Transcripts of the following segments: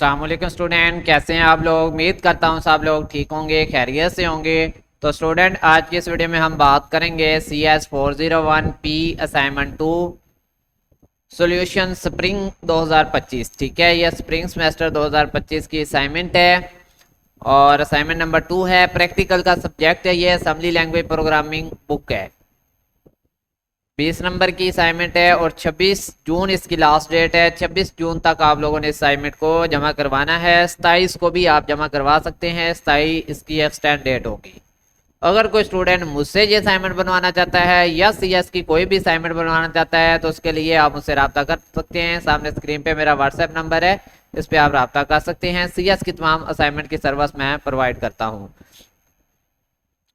अस्सलाम वालेकुम स्टूडेंट, कैसे हैं आप लोग। उम्मीद करता हूँ सब लोग ठीक होंगे, खैरियत से होंगे। तो स्टूडेंट, आज की इस वीडियो में हम बात करेंगे CS401P असाइनमेंट 2 सॉल्यूशन स्प्रिंग 2025। ठीक है, यह स्प्रिंग सेमेस्टर 2025 की असाइनमेंट है और असाइनमेंट नंबर 2 है। प्रैक्टिकल का सब्जेक्ट है, ये असेंबली लैंग्वेज प्रोग्रामिंग बुक है। 20 नंबर की असाइनमेंट है और 26 जून इसकी लास्ट डेट है। 26 जून तक आप लोगों ने असाइनमेंट को जमा करवाना है। 27 को भी आप जमा करवा सकते हैं, 27 इसकी एक्सटेंड डेट होगी। अगर कोई स्टूडेंट मुझसे ये असाइनमेंट बनवाना चाहता है या CS की कोई भी असाइनमेंट बनवाना चाहता है तो उसके लिए आप मुझसे रब्ता कर सकते हैं। सामने स्क्रीन पे मेरा व्हाट्सएप नंबर है, इस पर आप रब्ता कर सकते हैं। CS की तमाम असाइनमेंट की सर्विस मैं प्रोवाइड करता हूँ।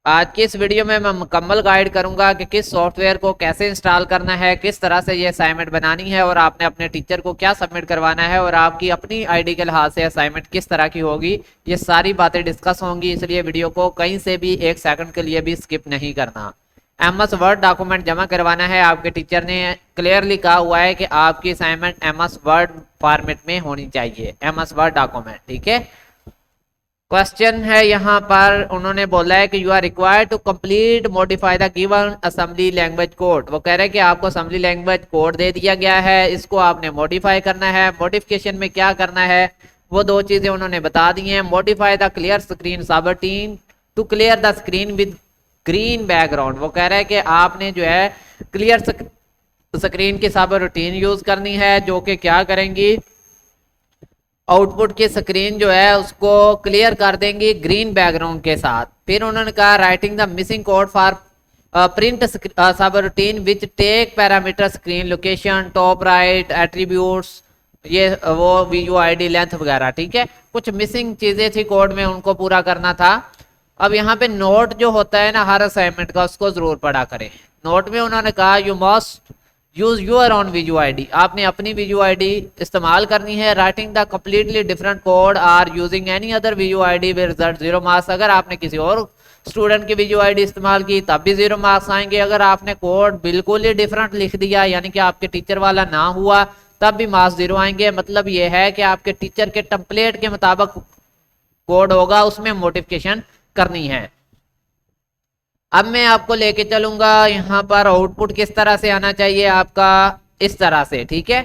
आज की इस वीडियो में मैं मुकम्मल गाइड करूंगा कि किस सॉफ्टवेयर को कैसे इंस्टॉल करना है, किस तरह से ये असाइनमेंट बनानी है और आपने अपने टीचर को क्या सबमिट करवाना है और आपकी अपनी आईडी के लिहाज से असाइनमेंट किस तरह की होगी। ये सारी बातें डिस्कस होंगी, इसलिए वीडियो को कहीं से भी एक सेकंड के लिए भी स्किप नहीं करना। MS वर्ड डॉक्यूमेंट जमा करवाना है। आपके टीचर ने क्लियरली कहा हुआ है कि आपकी असाइनमेंट MS वर्ड फॉर्मेट में होनी चाहिए, MS वर्ड डॉक्यूमेंट। ठीक है, क्वेश्चन है यहाँ पर, उन्होंने बोला है कि you are required to complete modify the given assembly language code. वो कह रहे हैं कि आपको असेंबली लैंग्वेज कोड दे दिया गया है, इसको आपने मॉडिफाई करना है। मॉडिफिकेशन में क्या करना है वो दो चीजें उन्होंने बता दी हैं। Modify the clear screen subroutine to clear the screen with green background. वो कह रहे हैं कि आपने जो है क्लियर स्क्रीन की सबरूटीन यूज करनी है, जो कि क्या करेंगी, आउटपुट की स्क्रीन जो है उसको क्लियर कर देंगी ग्रीन बैकग्राउंड के साथ। फिर उन्होंने कहा writing the missing code for print subroutine which take parameter screen location top right attributes, ये वो VUID लेंथ वगैरह। ठीक है, कुछ मिसिंग चीजें थी कोड में, उनको पूरा करना था। अब यहाँ पे नोट जो होता है ना हर असाइनमेंट का, उसको जरूर पढ़ा करें। नोट में उन्होंने कहा you must use your own VUID, आपने अपनी VUID इस्तेमाल करनी है। Writing the completely different code or using any other VUID will result 0 marks. अगर आपने किसी और स्टूडेंट की VUID इस्तेमाल की तब भी 0 मार्क्स आएंगे। अगर आपने कोड बिल्कुल ही डिफरेंट लिख दिया, यानी कि आपके टीचर वाला ना हुआ, तब भी मार्क्स 0 आएंगे। मतलब ये है कि आपके टीचर के टेम्पलेट के मुताबिक कोड होगा, उसमें मॉडिफिकेशन करनी है। अब मैं आपको लेके चलूंगा यहाँ पर आउटपुट किस तरह से आना चाहिए आपका, इस तरह से। ठीक है,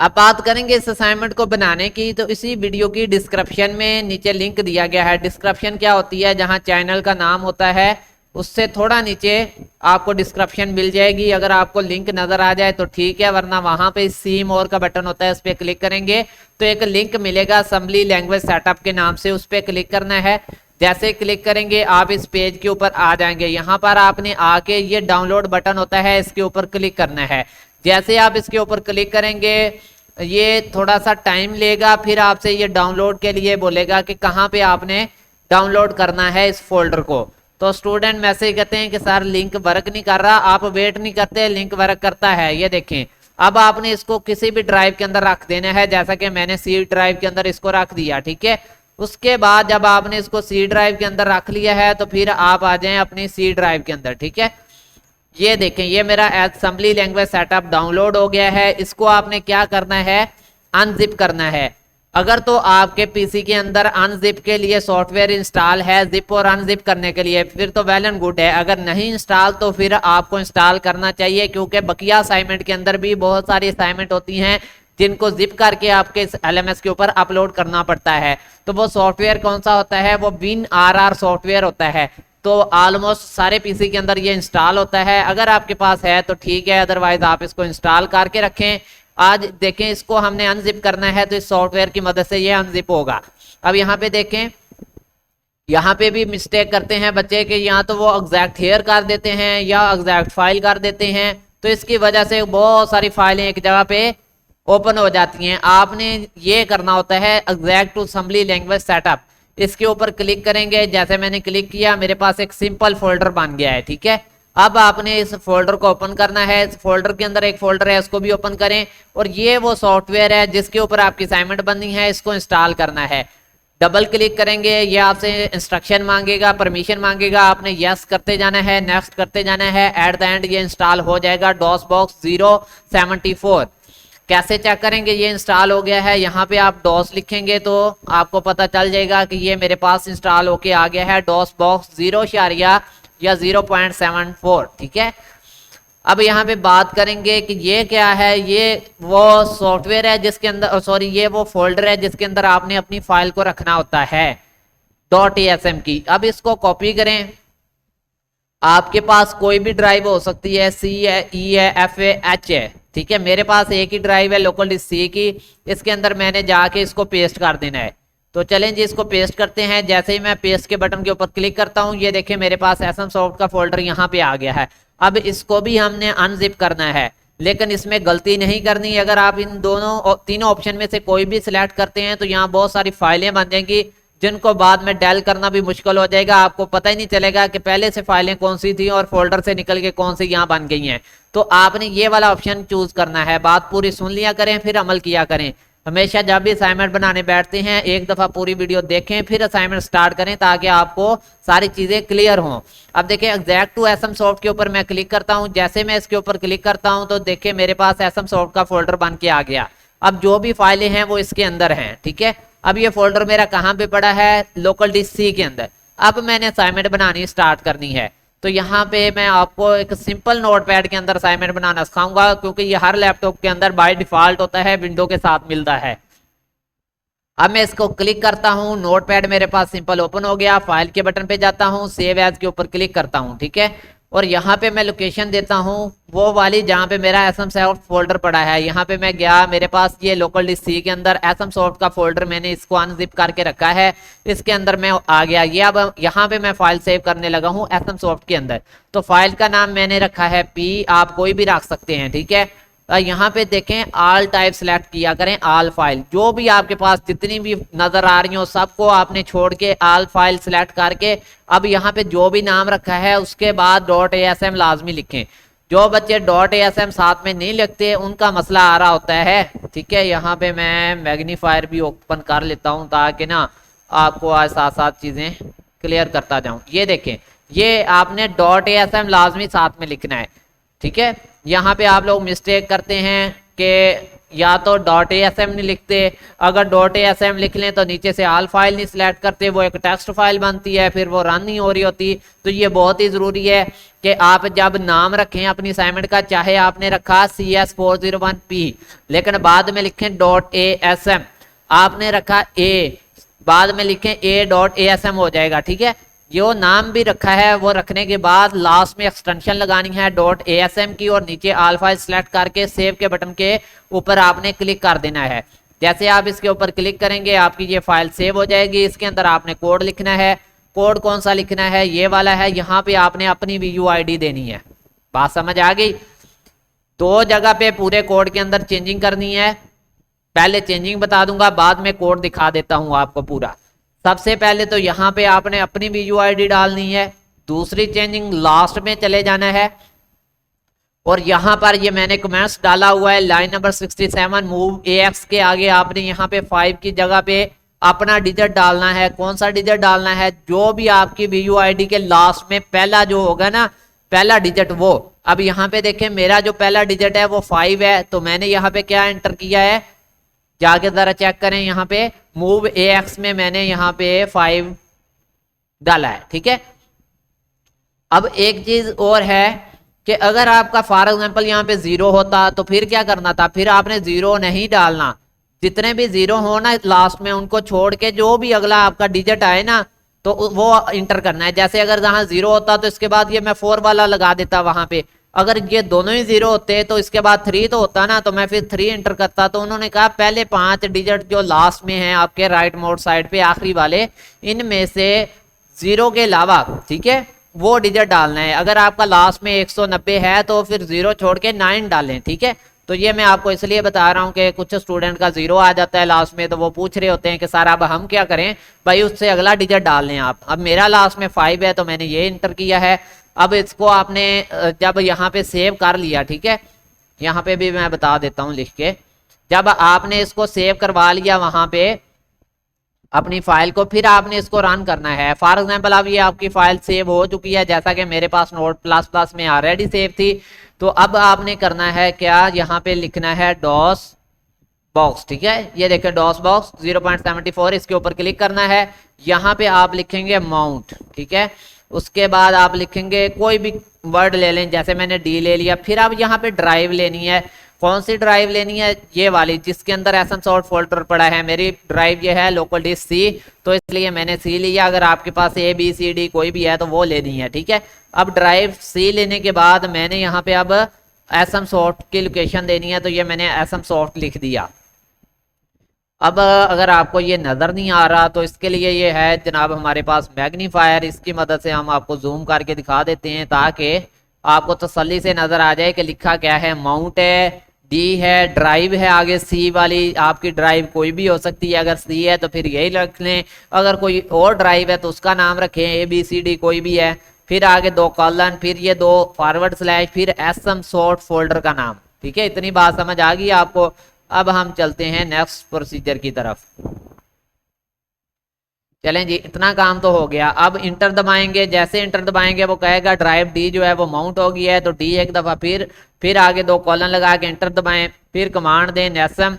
अब बात करेंगे इस असाइनमेंट को बनाने की, तो इसी वीडियो की डिस्क्रिप्शन में नीचे लिंक दिया गया है। डिस्क्रिप्शन क्या होती है, जहाँ चैनल का नाम होता है उससे थोड़ा नीचे आपको डिस्क्रिप्शन मिल जाएगी। अगर आपको लिंक नजर आ जाए तो ठीक है, वरना वहां पे सी मोर का बटन होता है, उस पर क्लिक करेंगे तो एक लिंक मिलेगा असेंबली लैंग्वेज सेटअप के नाम से, उस पर क्लिक करना है। जैसे क्लिक करेंगे आप इस पेज के ऊपर आ जाएंगे। यहाँ पर आपने आके ये डाउनलोड बटन होता है, इसके ऊपर क्लिक करना है। जैसे आप इसके ऊपर क्लिक करेंगे ये थोड़ा सा टाइम लेगा, फिर आपसे ये डाउनलोड के लिए बोलेगा कि कहाँ पे आपने डाउनलोड करना है इस फोल्डर को। तो स्टूडेंट मैसेज कहते हैं कि सर लिंक वर्क नहीं कर रहा। आप वेट नहीं करते, लिंक वर्क करता है। ये देखें, अब आपने इसको किसी भी ड्राइव के अंदर रख देना है, जैसा कि मैंने C ड्राइव के अंदर इसको रख दिया। ठीक है, उसके बाद जब आपने इसको C ड्राइव के अंदर रख लिया है तो फिर आप आ जाएं अपनी C ड्राइव के अंदर। ठीक है, ये देखें, ये मेरा असेंबली लैंग्वेज सेटअप डाउनलोड हो गया है। इसको आपने क्या करना है, अनजिप करना है। अगर तो आपके पीसी के अंदर अनजिप के लिए सॉफ्टवेयर इंस्टॉल है, जिप और अनजिप करने के लिए, फिर तो वेल एंड गुड है। अगर नहीं इंस्टॉल तो फिर आपको इंस्टॉल करना चाहिए, क्योंकि बकिया असाइनमेंट के अंदर भी बहुत सारी असाइनमेंट होती हैं जिनको जिप करके आपके LMS के ऊपर अपलोड करना पड़ता है। तो वो सॉफ्टवेयर कौन सा होता है, वो WinRR सॉफ्टवेयर होता है। तो ऑलमोस्ट सारे पीसी के अंदर ये इंस्टॉल होता है। अगर आपके पास है तो ठीक है, अदरवाइज आप इसको इंस्टॉल करके रखें। आज देखें, इसको हमने अनजिप करना है तो इस सॉफ्टवेयर की मदद से ये अनजिप होगा। अब यहाँ पे देखें, यहाँ पे भी मिस्टेक करते हैं बच्चे के, यहाँ तो वो एग्जैक्ट हेयर कर देते हैं या एग्जैक्ट फाइल कर देते हैं, तो इसकी वजह से बहुत सारी फाइलें एक जगह पे ओपन हो जाती हैं। आपने ये करना होता है exact to assembly language setup, इसके ऊपर क्लिक करेंगे। जैसे मैंने क्लिक किया, मेरे पास एक सिंपल फोल्डर बन गया है। ठीक है, अब आपने इस फोल्डर को ओपन करना है। इस फोल्डर के अंदर एक फोल्डर है, उसको भी ओपन करें और ये वो सॉफ्टवेयर है जिसके ऊपर आपकी असाइनमेंट बननी है, इसको इंस्टॉल करना है। डबल क्लिक करेंगे, ये आपसे इंस्ट्रक्शन मांगेगा, परमिशन मांगेगा, आपने यस करते जाना है, नेक्स्ट करते जाना है। एट द एंड ये इंस्टॉल हो जाएगा। DOSBox 074 कैसे चेक करेंगे ये इंस्टॉल हो गया है? यहाँ पे आप डॉस लिखेंगे तो आपको पता चल जाएगा कि ये मेरे पास इंस्टॉल होके आ गया है, डॉस बॉक्स 0.74, ठीक है। अब यहाँ पे बात करेंगे कि ये क्या है। ये वो सॉफ्टवेयर है जिसके अंदर, सॉरी, ये वो फोल्डर है जिसके अंदर आपने अपनी फाइल को रखना होता है .asm की। अब इसको कॉपी करें। आपके पास कोई भी ड्राइव हो सकती है, C है, E है, F है, H है, ठीक है। मेरे पास एक ही ड्राइव है लोकल डिस्क C की। इसके अंदर मैंने जाके इसको पेस्ट कर देना है। तो चलें जी, इसको पेस्ट करते हैं। जैसे ही मैं पेस्ट के बटन के ऊपर क्लिक करता हूं, ये देखिए मेरे पास एसएम सॉफ्ट का फोल्डर यहाँ पे आ गया है। अब इसको भी हमने अनजिप करना है, लेकिन इसमें गलती नहीं करनी। अगर आप इन तीनों ऑप्शन में से कोई भी सिलेक्ट करते हैं तो यहाँ बहुत सारी फाइलें बन जाएंगी जिनको बाद में डेल करना भी मुश्किल हो जाएगा। आपको पता ही नहीं चलेगा कि पहले से फाइलें कौन सी थी और फोल्डर से निकल के कौन सी यहाँ बन गई हैं। तो आपने ये वाला ऑप्शन चूज करना है। बात पूरी सुन लिया करें, फिर अमल किया करें। हमेशा जब भी असाइनमेंट बनाने बैठते हैं एक दफा पूरी वीडियो देखें, फिर असाइनमेंट स्टार्ट करें ताकि आपको सारी चीजें क्लियर हों। अब देखिए एग्जैक्ट टू एसएम सॉफ्ट के ऊपर मैं क्लिक करता हूं। जैसे मैं इसके ऊपर क्लिक करता हूं तो देखिए मेरे पास एसएम सॉफ्ट का फोल्डर बन के आ गया। अब जो भी फाइलें हैं वो इसके अंदर हैं, ठीक है। अब ये फोल्डर मेरा कहाँ पे पड़ा है? लोकल डिस्क C के अंदर। अब मैंने असाइनमेंट बनानी स्टार्ट करनी है। तो यहाँ पे मैं आपको एक सिंपल नोटपैड के अंदर असाइनमेंट बनाना सिखाऊंगा, क्योंकि ये हर लैपटॉप के अंदर बाय डिफॉल्ट होता है, विंडो के साथ मिलता है। अब मैं इसको क्लिक करता हूँ, नोटपैड मेरे पास सिंपल ओपन हो गया। फाइल के बटन पे जाता हूँ, सेव एज के ऊपर क्लिक करता हूँ, ठीक है। और यहाँ पे मैं लोकेशन देता हूँ वो वाली जहाँ पे मेरा एसएम सॉफ्ट फोल्डर पड़ा है। यहाँ पे मैं गया, मेरे पास ये लोकल डिस्क C के अंदर एसएम सॉफ्ट का फोल्डर मैंने इसको अनजिप करके रखा है। इसके अंदर मैं आ गया। ये अब यहाँ पे मैं फाइल सेव करने लगा हूँ एसएम सॉफ्ट के अंदर। तो फाइल का नाम मैंने रखा है P, आप कोई भी रख सकते हैं, ठीक है। यहाँ पे देखें ऑल टाइप सेलेक्ट किया करें, ऑल फाइल। जो भी आपके पास जितनी भी नजर आ रही हो सबको आपने छोड़ के ऑल फाइल सेलेक्ट करके अब यहाँ पे जो भी नाम रखा है उसके बाद .asm लाजमी लिखें। जो बच्चे .asm साथ में नहीं लिखते उनका मसला आ रहा होता है, ठीक है। यहाँ पे मैं मैग्नीफायर भी ओपन कर लेता हूँ ताकि ना आपको आज साथ साथ चीजें क्लियर करता जाऊं। ये देखें, ये आपने .asm लाजमी साथ में लिखना है, ठीक है। यहाँ पे आप लोग मिस्टेक करते हैं कि या तो .asm नहीं लिखते। अगर .asm लिख लें तो नीचे से ऑल फाइल नहीं सिलेक्ट करते, वो एक टेक्स्ट फाइल बनती है, फिर वो रन नहीं हो रही होती। तो ये बहुत ही ज़रूरी है कि आप जब नाम रखें अपनी असाइनमेंट का, चाहे आपने रखा CS401P लेकिन बाद में लिखें .asm, आपने रखा A बाद में लिखें A.asm हो जाएगा, ठीक है। जो नाम भी रखा है वो रखने के बाद लास्ट में एक्सटेंशन लगानी है .asm की और नीचे ऑल फाइल सेलेक्ट करके सेव के बटन के ऊपर आपने क्लिक कर देना है। जैसे आप इसके ऊपर क्लिक करेंगे आपकी ये फाइल सेव हो जाएगी। इसके अंदर आपने कोड लिखना है। कोड कौन सा लिखना है? ये वाला है। यहाँ पे आपने अपनी VUID देनी है। बात समझ आ गई? दो जगह पे पूरे कोड के अंदर चेंजिंग करनी है। पहले चेंजिंग बता दूंगा, बाद में कोड दिखा देता हूँ आपको पूरा। सबसे पहले तो यहाँ पे आपने अपनी VUID डालनी है। दूसरी चेंजिंग लास्ट में चले जाना है और यहाँ पर ये मैंने कमेंट्स डाला हुआ है लाइन नंबर 67 मूव AX के आगे आपने यहाँ पे 5 की जगह पे अपना डिजिट डालना है। कौन सा डिजिट डालना है? जो भी आपकी VUID के लास्ट में पहला जो होगा ना, पहला डिजिट वो। अब यहाँ पे देखें मेरा जो पहला डिजिट है वो 5 है, तो मैंने यहाँ पे क्या एंटर किया है, जाके जरा चेक करें। यहाँ पे मूव AX में मैंने यहाँ पे 5 डाला है, ठीक है। अब एक चीज और है कि अगर आपका फॉर एग्जाम्पल यहाँ पे 0 होता तो फिर क्या करना था? फिर आपने 0 नहीं डालना। जितने भी 0 हो ना लास्ट में उनको छोड़ के जो भी अगला आपका डिजिट आए ना तो वो इंटर करना है। जैसे अगर जहाँ 0 होता तो इसके बाद ये मैं 4 वाला लगा देता वहां पे। अगर ये दोनों ही 0 होते तो इसके बाद 3 तो होता ना, तो मैं फिर 3 एंटर करता। तो उन्होंने कहा पहले 5 डिजिट जो लास्ट में हैं आपके राइट मोड साइड पे आखिरी वाले, इनमें से 0 के अलावा, ठीक है, वो डिजिट डालना है। अगर आपका लास्ट में 190 है तो फिर 0 छोड़ के 9 डालें, ठीक है। तो ये मैं आपको इसलिए बता रहा हूँ कि कुछ स्टूडेंट का 0 आ जाता है लास्ट में, तो वो पूछ रहे होते हैं कि सर अब हम क्या करें? भाई उससे अगला डिजिट डाल लें आप। अब मेरा लास्ट में 5 है तो मैंने ये इंटर किया है। अब इसको आपने जब यहाँ पे सेव कर लिया, ठीक है, यहाँ पे भी मैं बता देता हूँ लिख के, जब आपने इसको सेव करवा लिया वहां पे अपनी फाइल को, फिर आपने इसको रन करना है। फॉर एग्जांपल अब ये आपकी फाइल सेव हो चुकी है, जैसा कि मेरे पास नोट++ में ऑलरेडी सेव थी। तो अब आपने करना है क्या, यहाँ पे लिखना है डॉस बॉक्स, ठीक है। ये देखें डॉस बॉक्स 0.74, इसके ऊपर क्लिक करना है। यहाँ पे आप लिखेंगे माउंट, ठीक है। उसके बाद आप लिखेंगे कोई भी वर्ड ले लें, जैसे मैंने डी ले लिया। फिर आप यहाँ पे ड्राइव लेनी है। कौन सी ड्राइव लेनी है? ये वाली जिसके अंदर एसएम सॉर्ट फोल्डर पड़ा है। मेरी ड्राइव ये है लोकल डिस्क सी, तो इसलिए मैंने सी लिया। अगर आपके पास ए बी सी डी कोई भी है तो वो लेनी है, ठीक है। अब ड्राइव सी लेने के बाद मैंने यहाँ पे अब एसएम सॉर्ट की लोकेशन देनी है, तो ये मैंने एसएम सॉर्ट लिख दिया। अब अगर आपको ये नज़र नहीं आ रहा तो इसके लिए ये है जनाब हमारे पास मैग्नीफायर। इसकी मदद से हम आपको जूम करके दिखा देते हैं ताकि आपको तसल्ली से नज़र आ जाए कि लिखा क्या है। माउंट है, डी है, ड्राइव है, आगे सी वाली आपकी ड्राइव कोई भी हो सकती है। अगर सी है तो फिर यही रख लें, अगर कोई और ड्राइव है तो उसका नाम रखें, ए बी सी डी कोई भी है। फिर आगे 2 कॉलन, फिर ये 2 फॉरवर्ड स्लैश, फिर एसएम सॉर्ट फोल्डर का नाम, ठीक है। इतनी बात समझ आ गई आपको। अब हम चलते हैं नेक्स्ट प्रोसीजर की तरफ। चलें जी, इतना काम तो हो गया। अब इंटर दबाएंगे। जैसे इंटर दबाएंगे वो कहेगा ड्राइव डी जो है वो माउंट हो गई है, तो डी एक दफ़ा फिर आगे 2 कॉलन लगा के इंटर दबाएं। फिर कमांड दें एसएम,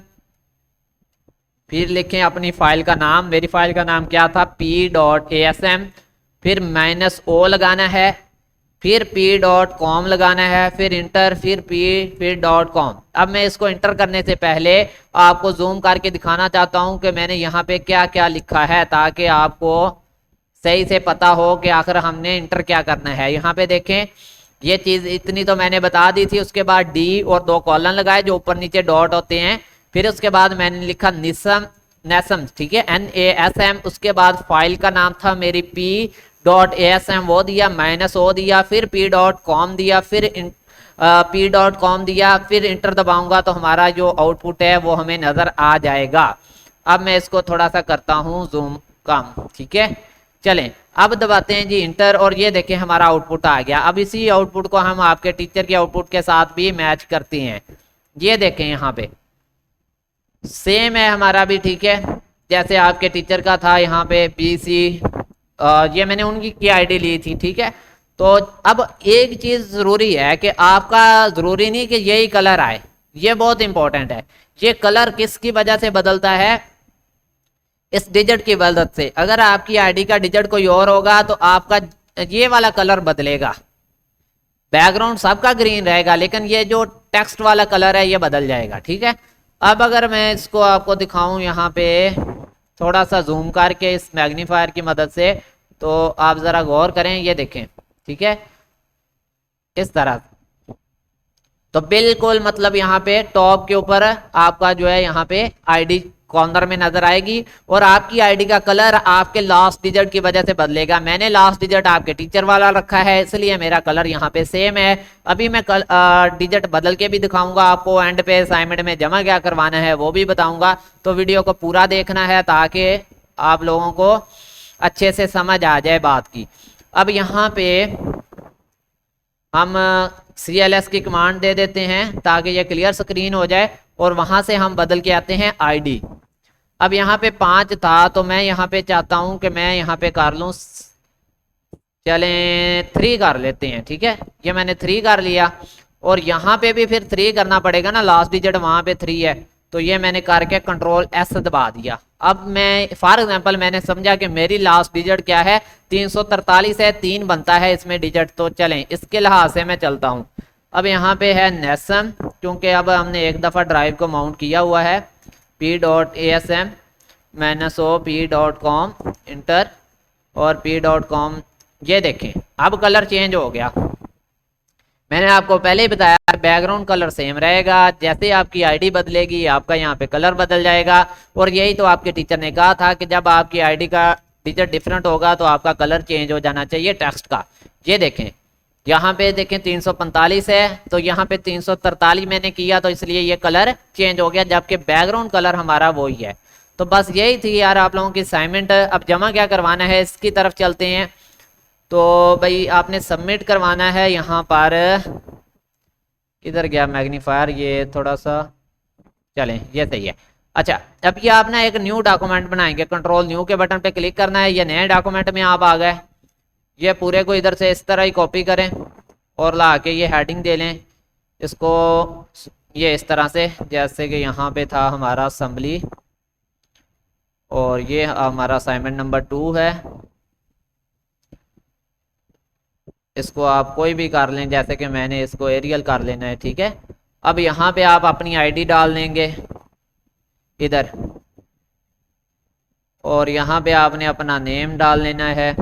फिर लिखें अपनी फाइल का नाम। मेरी फाइल का नाम क्या था? p.asm। फिर -o लगाना है, फिर p.com लगाना है, फिर इंटर, फिर .com। अब मैं इसको इंटर करने से पहले आपको जूम करके दिखाना चाहता हूं कि मैंने यहाँ पे क्या क्या लिखा है, ताकि आपको सही से पता हो कि आखिर हमने इंटर क्या करना है। यहाँ पे देखें, ये चीज़ इतनी तो मैंने बता दी थी। उसके बाद डी और 2 कॉलन लगाए जो ऊपर नीचे डॉट होते हैं। फिर उसके बाद मैंने लिखा नेसम, ठीक है, NASM। उसके बाद फाइल का नाम था मेरी p.asm, वो दिया, -o दिया, फिर p.com दिया, फिर p.com दिया। फिर इंटर दबाऊंगा तो हमारा जो आउटपुट है वो हमें नज़र आ जाएगा। अब मैं इसको थोड़ा सा करता हूँ जूम कम, ठीक है। चलें अब दबाते हैं जी इंटर, और ये देखें हमारा आउटपुट आ गया। अब इसी आउटपुट को हम आपके टीचर के आउटपुट के साथ भी मैच करते हैं। ये देखें यहाँ पे सेम है हमारा भी, ठीक है, जैसे आपके टीचर का था। यहाँ पे BC, ये मैंने उनकी की आईडी ली थी, ठीक है। तो अब एक चीज़ ज़रूरी है कि आपका ज़रूरी नहीं कि यही कलर आए, ये बहुत इंपॉर्टेंट है। ये कलर किसकी वजह से बदलता है? इस डिजिट की मदद से। अगर आपकी आईडी का डिजिट कोई और होगा तो आपका ये वाला कलर बदलेगा। बैकग्राउंड सबका ग्रीन रहेगा, लेकिन ये जो टेक्स्ट वाला कलर है ये बदल जाएगा, ठीक है। अब अगर मैं इसको आपको दिखाऊं यहाँ पे थोड़ा सा जूम करके इस मैग्नीफायर की मदद से, तो आप ज़रा गौर करें, ये देखें, ठीक है, इस तरह। तो बिल्कुल मतलब यहाँ पे टॉप के ऊपर आपका जो है यहाँ पे आईडी कॉर्नर में नजर आएगी, और आपकी आईडी का कलर आपके लास्ट डिजिट की वजह से बदलेगा। मैंने लास्ट डिजिट आपके टीचर वाला रखा है, इसलिए मेरा कलर यहाँ पे सेम है। अभी मैं डिजिट बदल के भी दिखाऊंगा आपको। एंड पे असाइनमेंट में जमा क्या करवाना है वो भी बताऊंगा, तो वीडियो को पूरा देखना है ताकि आप लोगों को अच्छे से समझ आ जाए बात की। अब यहाँ पे हम CLS की कमांड दे देते हैं ताकि ये क्लियर स्क्रीन हो जाए, और वहां से हम बदल के आते हैं आईडी। अब यहाँ पे 5 था, तो मैं यहाँ पे चाहता हूँ कि मैं यहाँ पे कर लूँ, चलें 3 कर लेते हैं, ठीक है। ये मैंने 3 कर लिया, और यहाँ पे भी फिर 3 करना पड़ेगा ना, लास्ट डिजिट वहाँ पे 3 है, तो ये मैंने करके Ctrl+S दबा दिया। अब मैं फॉर एग्जांपल मैंने समझा कि मेरी लास्ट डिजिट क्या है, 343 है, 3 बनता है इसमें डिजिट, तो चलें इसके लिहाज से मैं चलता हूँ। अब यहाँ पे है नेसम, क्योंकि अब हमने एक दफ़ा ड्राइव को माउंट किया हुआ है, p.asm -o p.com, इंटर, और p.com। ये देखें अब कलर चेंज हो गया। मैंने आपको पहले ही बताया बैकग्राउंड कलर सेम रहेगा, जैसे आपकी आईडी बदलेगी आपका यहाँ पे कलर बदल जाएगा। और यही तो आपके टीचर ने कहा था कि जब आपकी आईडी का डिजिट डिफरेंट होगा तो आपका कलर चेंज हो जाना चाहिए टेक्स्ट का। ये देखें यहाँ पे देखें 345 है, तो यहाँ पे 343 मैंने किया, तो इसलिए ये कलर चेंज हो गया, जबकि बैकग्राउंड कलर हमारा वही है। तो बस यही थी यार आप लोगों की असाइनमेंट। अब जमा क्या करवाना है इसकी तरफ चलते हैं। तो भाई आपने सबमिट करवाना है, यहाँ पर इधर गया मैग्नीफायर, ये थोड़ा सा, चलें ये सही है। अच्छा, अब ये आप ना एक न्यू डॉक्यूमेंट बनाएंगे, कंट्रोल न्यू के बटन पे क्लिक करना है। ये नए डॉक्यूमेंट में आप आ गए, ये पूरे को इधर से इस तरह ही कॉपी करें और ला के ये हेडिंग दे लें, इसको ये इस तरह से, जैसे कि यहाँ पे था हमारा असम्बली और ये हमारा असाइनमेंट नंबर 2 है। इसको आप कोई भी कर लें, जैसे कि मैंने इसको एरियल कर लेना है, ठीक है। अब यहाँ पे आप अपनी आईडी डाल देंगे इधर, और यहाँ पे आपने अपना नेम डाल लेना है।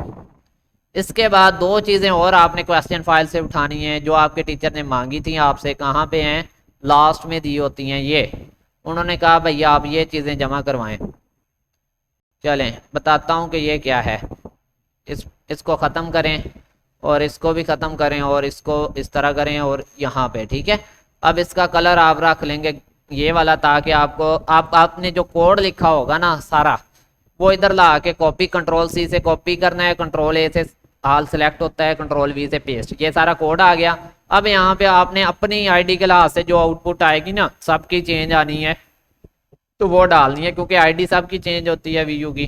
इसके बाद दो चीज़ें और आपने क्वेश्चन फाइल से उठानी है जो आपके टीचर ने मांगी थी आपसे, कहाँ पे हैं, लास्ट में दी होती हैं ये। उन्होंने कहा भैया आप ये चीज़ें जमा करवाएं। चलें बताता हूँ कि ये क्या है। इसको ख़त्म करें और इसको भी ख़त्म करें और इसको इस तरह करें और यहाँ पे, ठीक है। अब इसका कलर आप रख लेंगे ये वाला, ताकि आपको आपने जो कोड लिखा होगा ना सारा, वो इधर ला के कॉपी, कंट्रोल सी से कॉपी करना है, कंट्रोल ए से ऑल सेलेक्ट होता है, कंट्रोल वी से पेस्ट, ये सारा कोड आ गया। अब यहाँ पे आपने अपनी आईडी के लिहाज से जो आउटपुट आएगी ना, सबकी चेंज आनी है तो वो डालनी है, क्योंकि आईडी सबकी चेंज होती है वीयू की।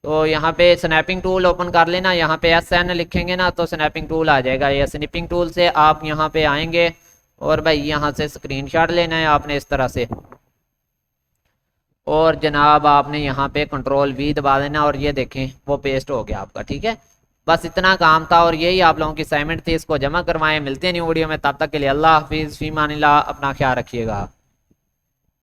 तो यहाँ पे स्नैपिंग टूल ओपन कर लेना, यहाँ पे SN लिखेंगे ना तो स्नैपिंग टूल आ जाएगा। ये स्नैपिंग टूल से आप यहाँ पे आएंगे और भाई यहाँ से स्क्रीनशॉट लेना है आपने इस तरह से, और जनाब आपने यहाँ पे कंट्रोल V दबा देना और ये देखें वो पेस्ट हो गया आपका, ठीक है। बस इतना काम था और यही आप लोगों की असाइनमेंट थी, इसको जमा करवाएं। मिलते हैं न्यू वीडियो में, तब तक के लिए अल्लाह हाफिज़, फी मानिल्लाह, अपना ख्याल रखिएगा।